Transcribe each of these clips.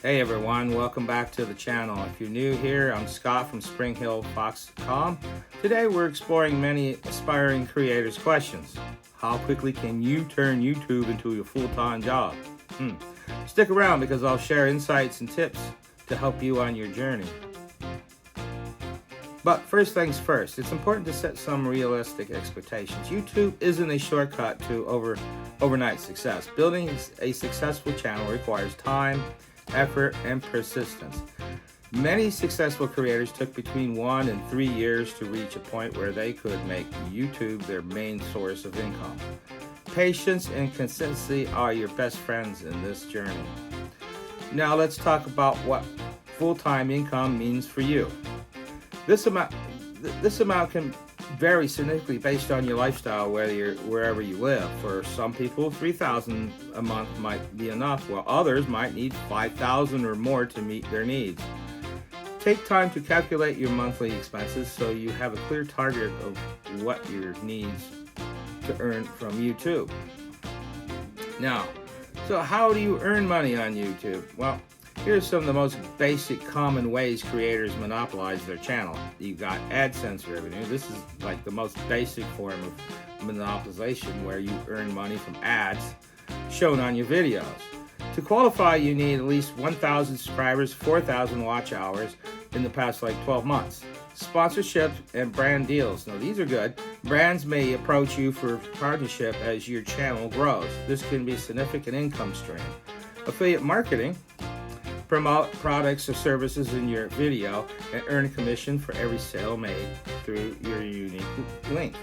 Hey everyone, welcome back to the channel. If you're new here, I'm Scott from SpringHillFox.com. Today we're exploring many aspiring creators' questions. How quickly can you turn YouTube into your full-time job? Stick around because I'll share insights and tips to help you on your journey. But first things first, it's important to set some realistic expectations. YouTube isn't a shortcut to overnight success. Building a successful channel requires time, effort, and persistence. Many successful creators took between 1 and 3 years to reach a point where they could make YouTube their main source of income. Patience and consistency are your best friends in this journey. Now let's talk about what full-time income means for you. This amount can vary significantly based on your lifestyle, wherever you live. For some people, $3,000 a month might be enough, while others might need $5,000 or more to meet their needs. Take time to calculate your monthly expenses so you have a clear target of what your needs to earn from YouTube. Now, so how do you earn money on YouTube? Well, here's some of the most basic common ways creators monopolize their channel. You've got AdSense revenue. This is like the most basic form of monopolization where you earn money from ads shown on your videos. To qualify, you need at least 1,000 subscribers, 4,000 watch hours in the past 12 months. Sponsorships and brand deals. Now these are good. Brands may approach you for partnership as your channel grows. This can be a significant income stream. Affiliate marketing. Promote products or services in your video and earn a commission for every sale made through your unique link.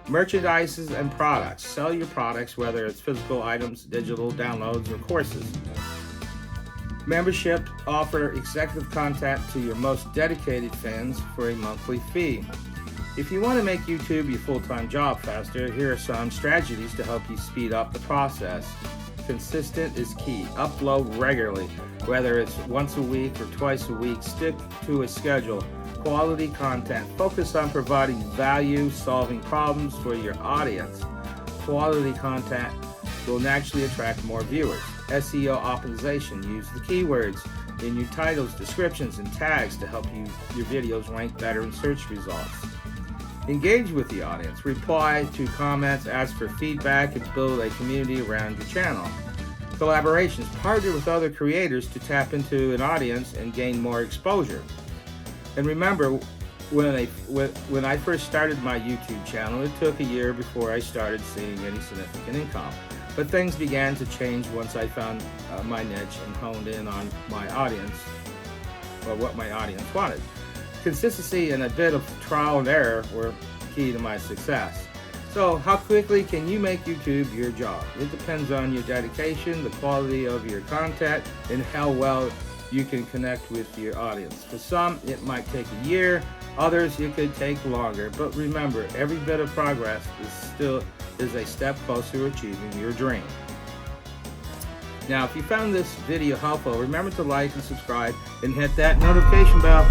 Merchandises and products. Sell your products, whether it's physical items, digital downloads, or courses. Membership. Offer executive content to your most dedicated fans for a monthly fee. If you want to make YouTube your full-time job faster, here are some strategies to help you speed up the process. Consistent is key. Upload regularly, whether it's once a week or twice a week. Stick to a schedule. Quality content. Focus on providing value, solving problems for your audience. Quality content will naturally attract more viewers. SEO optimization. Use the keywords in your titles, descriptions, and tags to help your videos rank better in search results. Engage with the audience. Reply to comments, ask for feedback, and build a community around your channel. Collaborations. Partner with other creators to tap into an audience and gain more exposure. And remember, when I first started my YouTube channel, it took a year before I started seeing any significant income. But things began to change once I found my niche and honed in on my audience, or what my audience wanted. Consistency and a bit of trial and error were key to my success. So how quickly can you make YouTube your job? It depends on your dedication, the quality of your content, and how well you can connect with your audience. For some, it might take a year. Others, it could take longer. But remember, every bit of progress is a step closer to achieving your dream. Now, if you found this video helpful, remember to like and subscribe and hit that notification bell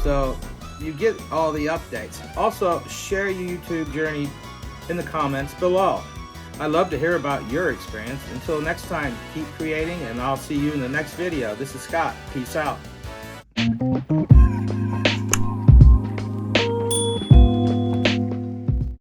so you get all the updates. Also, share your YouTube journey in the comments below. I'd love to hear about your experience. Until next time, keep creating, and I'll see you in the next video. This is Scott. Peace out.